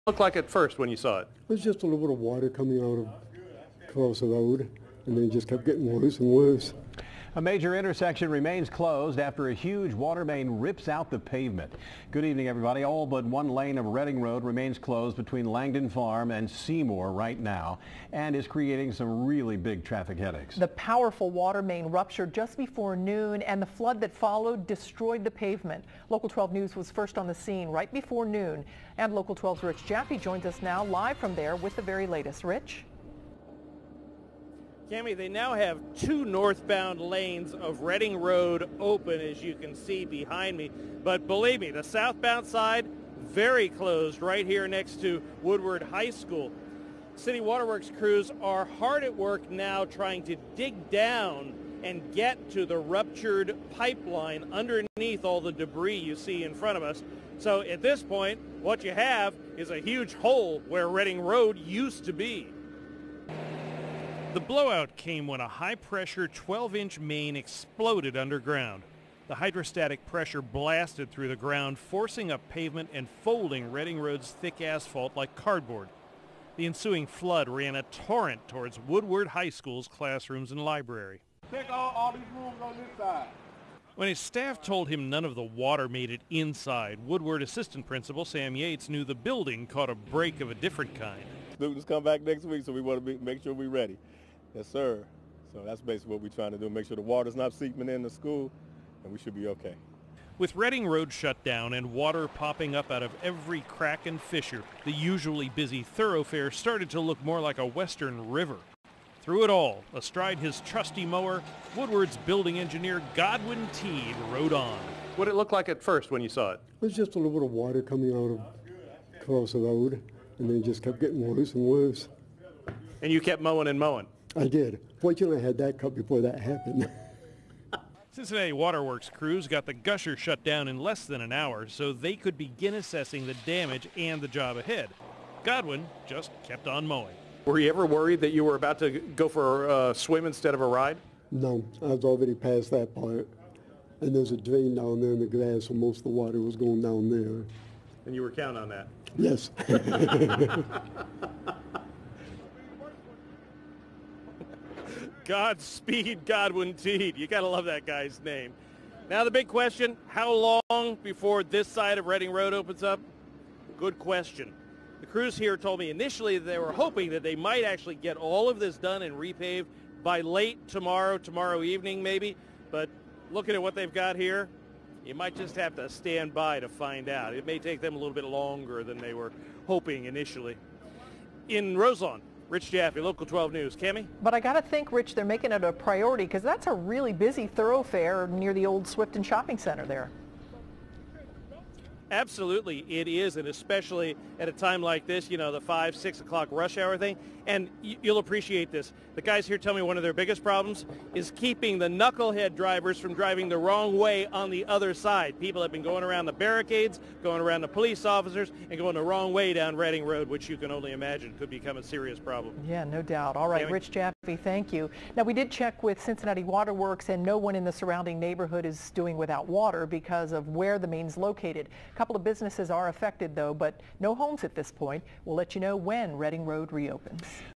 Looked like at first when you saw it? It was just a little bit of water coming out across the road, and then it just kept getting worse and worse. A major intersection remains closed after a huge water main rips out the pavement. Good evening, everybody. All but one lane of Reading Road remains closed between Langdon Farm and Seymour right now and is creating some really big traffic headaches. The powerful water main ruptured just before noon, and the flood that followed destroyed the pavement. Local 12 News was first on the scene right before noon, and Local 12's Rich Jaffe joins us now live from there with the very latest. Rich? Cammie, they now have two northbound lanes of Reading Road open, as you can see behind me. But believe me, the southbound side, very closed right here next to Woodward High School. City Waterworks crews are hard at work now trying to dig down and get to the ruptured pipeline underneath all the debris you see in front of us. So at this point, what you have is a huge hole where Reading Road used to be. The blowout came when a high-pressure 12-inch main exploded underground. The hydrostatic pressure blasted through the ground, forcing up pavement and folding Reading Road's thick asphalt like cardboard. The ensuing flood ran a torrent towards Woodward High School's classrooms and library. Take all these rooms on this side. When his staff told him none of the water made it inside, Woodward Assistant Principal Sam Yates knew the building caught a break of a different kind. Students come back next week, so we want to make sure we're ready. Yes, sir. So that's basically what we're trying to do, make sure the water's not seeping into school, and we should be okay. With Reading Road shut down and water popping up out of every crack and fissure, the usually busy thoroughfare started to look more like a western river. Through it all, astride his trusty mower, Woodward's building engineer Godwin Teed rode on. What did it look like at first when you saw it? It was just a little bit of water coming out across the road, and then it just kept getting worse and worse. And you kept mowing and mowing? I did. Fortunately, I had that cut before that happened. Cincinnati Waterworks crews got the gusher shut down in less than an hour so they could begin assessing the damage and the job ahead. Godwin just kept on mowing. Were you ever worried that you were about to go for a swim instead of a ride? No, I was already past that part. And there's a drain down there in the grass, so most of the water was going down there. And you were counting on that? Yes. Godspeed, Godwin Teed. You got to love that guy's name. Now the big question, how long before this side of Reading Road opens up? Good question. The crews here told me initially they were hoping that they might actually get all of this done and repaved by late tomorrow evening maybe. But looking at what they've got here, you might just have to stand by to find out. It may take them a little bit longer than they were hoping initially. In Roselawn, Rich Jaffe, Local 12 News. Cammie? But I got to think, Rich, they're making it a priority because that's a really busy thoroughfare near the old Swifton Shopping Center there. Absolutely, it is, and especially at a time like this, you know, the 5, 6 o'clock rush hour thing. And you'll appreciate this. The guys here tell me one of their biggest problems is keeping the knucklehead drivers from driving the wrong way on the other side. People have been going around the barricades, going around the police officers, and going the wrong way down Reading Road, which you can only imagine could become a serious problem. Yeah, no doubt. All right, Cammie? Rich Jaffe, thank you. Now, we did check with Cincinnati Waterworks, and no one in the surrounding neighborhood is doing without water because of where the main's located. A couple of businesses are affected, though, but no homes at this point. We'll let you know when Reading Road reopens.